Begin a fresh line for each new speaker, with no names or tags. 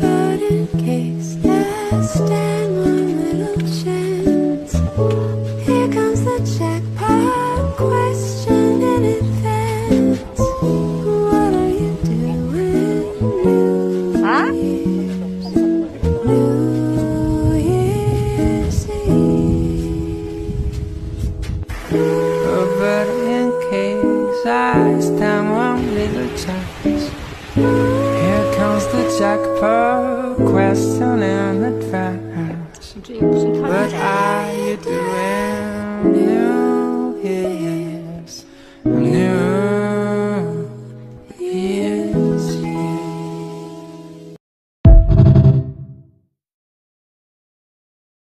But in case there's stand one little chance, here comes the jackpot question in advance. What are you doing? New Year's Eve.
But in case I stand one little chance, here comes the jackpot question in advance. What are you doing? New Year?